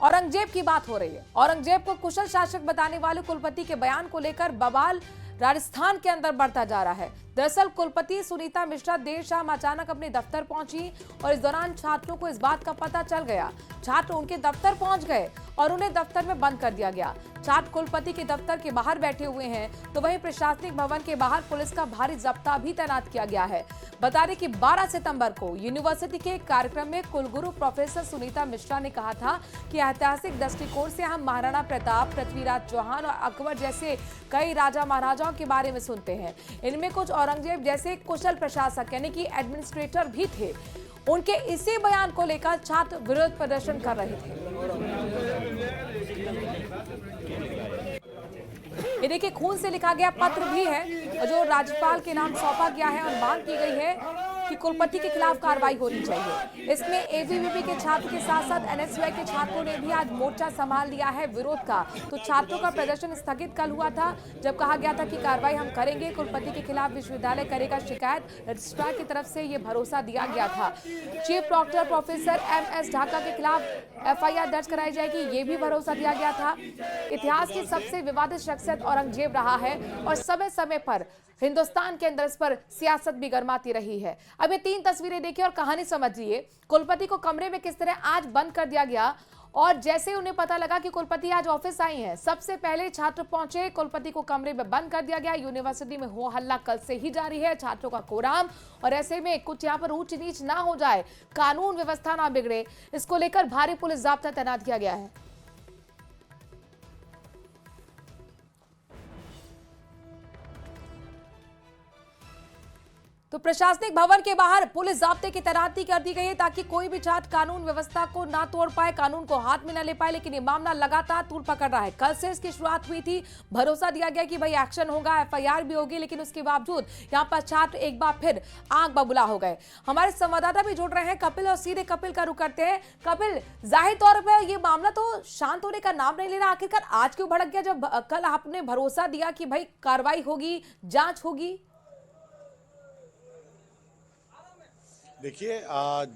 औरंगजेब की बात हो रही है। औरंगजेब को कुशल शासक बताने वाले कुलपति के बयान को लेकर बवाल राजस्थान के अंदर बढ़ता जा रहा है। दरअसल कुलपति सुनीता मिश्रा देर शाम अचानक अपने दफ्तर पहुंची और इस दौरान छात्रों को इस बात का पता चल गया। छात्र उनके दफ्तर पहुंच गए और उन्हें दफ्तर में बंद कर दिया गया। छात्र कुलपति के दफ्तर के बाहर बैठे हुए हैं, तो वहीं प्रशासनिक भवन के बाहर पुलिस का भारी जब्ता भी तैनात किया गया है। बता दें कि 12 सितंबर को यूनिवर्सिटी के एक कार्यक्रम में कुलगुरु प्रोफेसर सुनीता मिश्रा ने कहा था कि ऐतिहासिक दृष्टिकोण से हम महाराणा प्रताप, पृथ्वीराज चौहान और अकबर जैसे कई राजा महाराजाओं के बारे में सुनते हैं। इनमें कुछ औरंगजेब जैसे कुशल प्रशासक यानी कि एडमिनिस्ट्रेटर भी थे। उनके इसी बयान को लेकर छात्र विरोध प्रदर्शन कर रहे थे। ये देखिए, खून से लिखा गया पत्र भी है जो राज्यपाल के नाम सौंपा गया है और मांग की गई है कि कुलपति के खिलाफ कार्रवाई होनी चाहिए। इसमें एबीवीपी के छात्र के साथ साथ एनएसयूआई के छात्रों ने भी आज मोर्चा संभाल लिया है विरोध का। तो छात्रों का प्रदर्शन स्थगित कल हुआ था, जब कहा गया था कि कार्रवाई हम करेंगे। कुलपति के खिलाफ विश्वविद्यालय करेगा शिकायत, रजिस्ट्रार की तरफ से ये भरोसा दिया गया था। Chief proctor professor MS Dhaka के खिलाफ FIR दर्ज कराई जाएगी, ये भी भरोसा दिया गया था। इतिहास की सबसे विवादित शख्सियत औरंगजेब रहा है और समय समय पर हिंदुस्तान के अंदर इस पर सियासत भी गरमाती रही है। अब ये 3 तस्वीरें देखिए और कहानी समझिए। कुलपति को कमरे में किस तरह आज बंद कर दिया गया और जैसे उन्हें पता लगा कि कुलपति आज ऑफिस आई हैं, सबसे पहले छात्र पहुंचे, कुलपति को कमरे में बंद कर दिया गया। यूनिवर्सिटी में हो हल्ला कल से ही जारी है, छात्रों का कोराम, और ऐसे में कुछ यहाँ पर ऊंच नीच ना हो जाए, कानून व्यवस्था ना बिगड़े, इसको लेकर भारी पुलिस जाब्ता तैनात किया गया है। तो प्रशासनिक भवन के बाहर पुलिस जाब्ते की तैनाती कर दी गई है ताकि कोई भी छात्र कानून व्यवस्था को ना तोड़ पाए, कानून को हाथ में न ले पाए। लेकिन ये मामला लगातार तूल पकड़ रहा है। कल से इसकी शुरुआत हुई थी, भरोसा दिया गया कि भाई एक्शन होगा, FIR भी होगी, लेकिन उसके बावजूद यहाँ पर छात्र एक बार फिर आग बबूला हो गए। हमारे संवाददाता भी जुड़ रहे हैं कपिल, और सीधे कपिल का रुख करते हैं। कपिल, जाहिर तौर पर ये मामला तो शांत होने का नाम नहीं ले रहा, आखिरकार आज क्यों भड़क गया जब कल आपने भरोसा दिया कि भाई कार्रवाई होगी, जांच होगी? देखिए,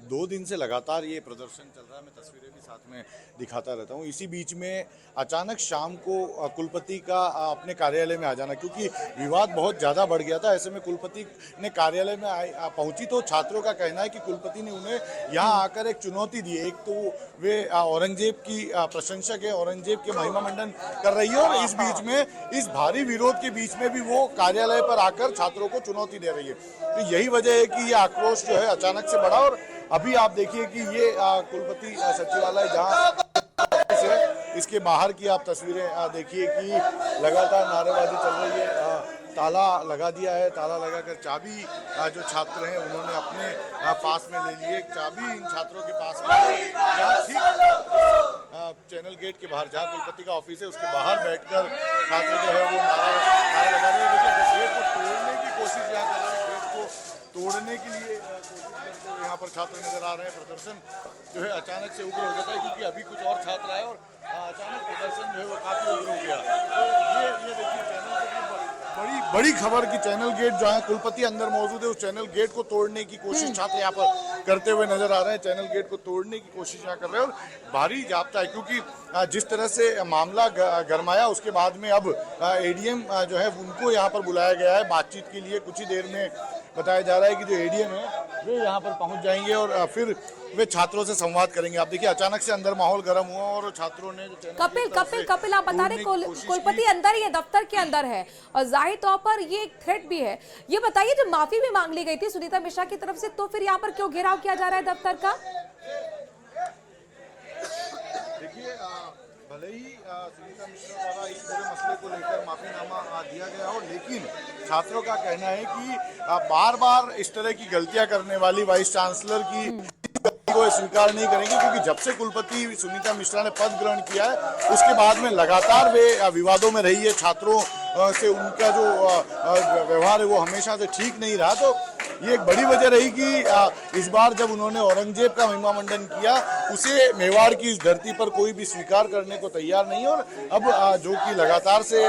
2 दिन से लगातार ये प्रदर्शन चल रहा है। मैं तस्वीरें भी साथ में दिखाता रहता हूँ। इसी बीच में अचानक शाम को कुलपति का अपने कार्यालय में आ जाना, क्योंकि विवाद बहुत ज़्यादा बढ़ गया था। ऐसे में कुलपति ने कार्यालय में पहुंची तो छात्रों का कहना है कि कुलपति ने उन्हें यहाँ आकर एक चुनौती दी। एक तो वे औरंगजेब की प्रशंसक है, औरंगजेब के महिमा मंडन कर रही है, और इस बीच में, इस भारी विरोध के बीच में भी वो कार्यालय पर आकर छात्रों को चुनौती दे रही है। तो यही वजह है कि ये आक्रोश जो है अचानक से बढ़ा। और अभी आप देखिए कि ये कुलपति सचिवालय जहाँ इसके बाहर की आप तस्वीरें देखिए कि लगातार नारेबाजी चल रही है। ताला लगा दिया है, ताला लगाकर चाबी जो छात्र हैं उन्होंने अपने पास में ले लिए। चाबी इन छात्रों के पास में, जहाँ ठीक चैनल गेट के बाहर जहाँ कुलपति का ऑफिस है उसके बाहर बैठकर छात्र जो है वो नारा लगा रहे हैं। लेकिन गेट को तोड़ने की कोशिश यहाँ कर रहे हैं, गेट को तोड़ने के लिए कोशिश करते हुए यहाँ पर छात्र नजर आ रहे हैं। प्रदर्शन जो है अचानक से उग्र हो जाता है, क्योंकि अभी कुछ और छात्र आए और अचानक प्रदर्शन जो है वो काफी उग्र हो गया। तो ये देखिए, चैनल गेट बड़ी खबर की चैनल गेट जो है कुलपति अंदर मौजूद है, उस चैनल गेट को तोड़ने की कोशिश छात्र यहाँ पर करते हुए नजर आ रहे हैं। चैनल गेट को तोड़ने की कोशिश यहाँ कर रहे हैं और भारी जाब्ता है, क्योंकि जिस तरह से मामला गरमाया उसके बाद में अब ADM जो है उनको यहाँ पर बुलाया गया है बातचीत के लिए। कुछ ही देर में बताया जा रहा है कि जो ADM है वे यहाँ पर पहुँच जाएंगे और फिर वे छात्रों से संवाद करेंगे। आप देखिए, अचानक से अंदर माहौल गर्म हुआ और छात्रों ने कपिल आप बता रहे कुलपति अंदर ही है, दफ्तर के अंदर है, और जाहिर तौर पर ये एक थ्रेट भी है। ये बताइए, जब माफी भी मांग ली गई थी सुनीता मिश्रा की तरफ से, तो फिर यहाँ पर क्यों घेराव किया जा रहा है दफ्तर का? देखिए, भले ही सुनीता मिश्रा द्वारा इस पूरे मसले को लेकर माफीनामा दिया गया हो, लेकिन छात्रों का कहना है कि बार बार इस तरह की गलतियां करने वाली वाइस चांसलर की को स्वीकार नहीं करेंगे, क्योंकि जब से कुलपति सुनीता मिश्रा ने पद ग्रहण किया है उसके बाद में लगातार वे विवादों में रही है। छात्रों से उनका जो व्यवहार है वो हमेशा से ठीक नहीं रहा। तो ये एक बड़ी वजह रही कि इस बार जब उन्होंने औरंगजेब का महिमा मंडन किया उसे मेवाड़ की इस धरती पर कोई भी स्वीकार करने को तैयार नहीं है। और अब जो कि लगातार से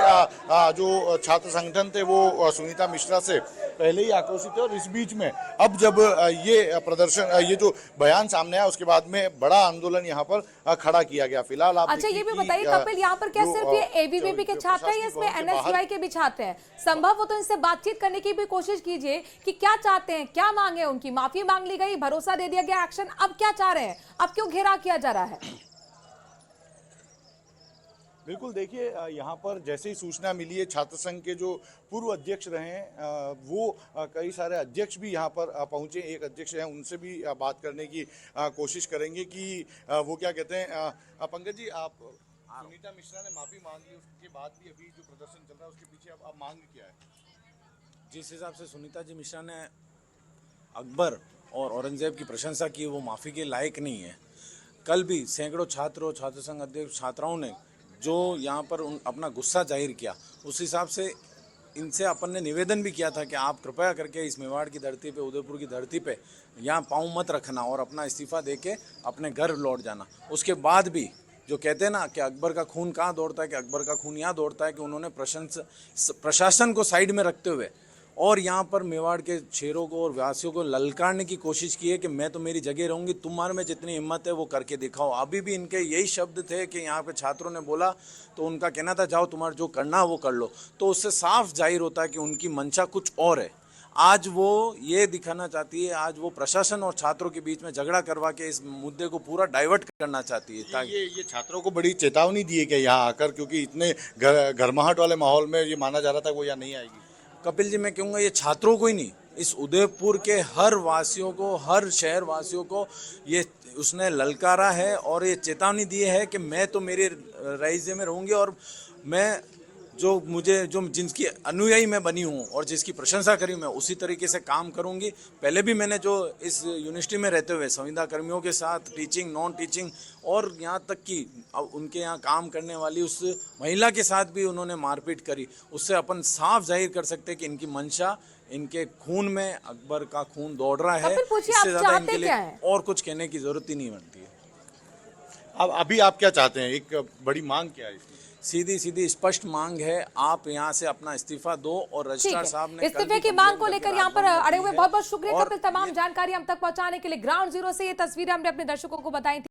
जो छात्र संगठन थे वो सुनीता मिश्रा से पहले ही आक्रोशित है, और इस बीच में अब जब ये प्रदर्शन, ये जो बयान सामने आया, उसके बाद में बड़ा आंदोलन यहाँ पर खड़ा किया गया। फिलहाल आप अच्छा, ये भी देखिए बताइए कि, कपिल, यहाँ पर क्या जो, सिर्फ ये एबीवीपी के छात्र हैं या इसमें एनएसयूआई के भी छात्र हैं? संभव हो तो इनसे बातचीत करने की भी कोशिश कीजिए कि क्या चाहते हैं, क्या मांगे उनकी। माफी मांग ली गई, भरोसा दे दिया गया, एक्शन, अब क्या चाह रहे हैं, अब क्यों घेराव किया जा रहा है? बिल्कुल, देखिए यहाँ पर जैसे ही सूचना मिली है, छात्र संघ के जो पूर्व अध्यक्ष रहे हैं वो कई सारे अध्यक्ष भी यहाँ पर पहुंचे। एक अध्यक्ष हैं, उनसे भी बात करने की कोशिश करेंगे कि वो क्या कहते हैं। पंकज जी, आप सुनीता मिश्रा ने माफी मांग ली, उसके बाद भी अभी जो प्रदर्शन चल रहा है उसके पीछे अब मांग क्या है? जिस हिसाब से सुनीता जी मिश्रा ने अकबर और औरंगजेब की प्रशंसा की, वो माफ़ी के लायक नहीं है। कल भी सैकड़ों छात्रों, छात्र संघ अध्यक्ष, छात्राओं ने जो यहाँ पर अपना गुस्सा जाहिर किया, उस हिसाब से इनसे अपन ने निवेदन भी किया था कि आप कृपया करके इस मेवाड़ की धरती पे, उदयपुर की धरती पे यहाँ पाँव मत रखना और अपना इस्तीफा देके अपने घर लौट जाना। उसके बाद भी जो कहते हैं ना कि अकबर का खून कहाँ दौड़ता है, कि अकबर का खून यहाँ दौड़ता है, कि उन्होंने प्रशासन को साइड में रखते हुए और यहाँ पर मेवाड़ के शेरों को और वासियों को ललकारने की कोशिश की है कि मैं तो मेरी जगह रहूँगी, तुम्हारे में जितनी हिम्मत है वो करके दिखाओ। अभी भी इनके यही शब्द थे कि यहाँ पे छात्रों ने बोला तो उनका कहना था जाओ तुम्हारा जो करना है वो कर लो। तो उससे साफ जाहिर होता है कि उनकी मंशा कुछ और है। आज वो ये दिखाना चाहती है, आज वो प्रशासन और छात्रों के बीच में झगड़ा करवा के इस मुद्दे को पूरा डाइवर्ट करना चाहती है। ताकि ये छात्रों को बड़ी चेतावनी दी है कि यहाँ आकर, क्योंकि इतने गर्माहट वाले माहौल में ये माना जा रहा था वो यहाँ नहीं आएगी। कपिल जी, मैं कहूँगा ये छात्रों को ही नहीं, इस उदयपुर के हर वासियों को, हर शहर वासियों को ये उसने ललकारा है और ये चेतावनी दी है कि मैं तो मेरे रईसे में रहूँगी और मैं जो जिनकी अनुयायी मैं बनी हूँ और जिसकी प्रशंसा करी मैं उसी तरीके से काम करूँगी। पहले भी मैंने जो इस यूनिवर्सिटी में रहते हुए संविदा कर्मियों के साथ टीचिंग, नॉन टीचिंग और यहाँ तक कि अब उनके यहाँ काम करने वाली उस महिला के साथ भी उन्होंने मारपीट करी, उससे अपन साफ जाहिर कर सकते हैं कि इनकी मंशा, इनके खून में अकबर का खून दौड़ रहा है। इससे ज़्यादा इनके लिए और कुछ कहने की जरूरत ही नहीं बनती है। अब अभी आप क्या चाहते हैं, एक बड़ी मांग क्या है? सीधी स्पष्ट मांग है, आप यहाँ से अपना इस्तीफा दो। और रजिस्ट्रार साहब ने इस्तीफे की मांग को लेकर यहाँ पर अड़े हुए बहुत बहुत शुक्रिया कपिल, तमाम जानकारी हम तक पहुंचाने के लिए। ग्राउंड जीरो से ये तस्वीरें हमने अपने दर्शकों को बताई थी।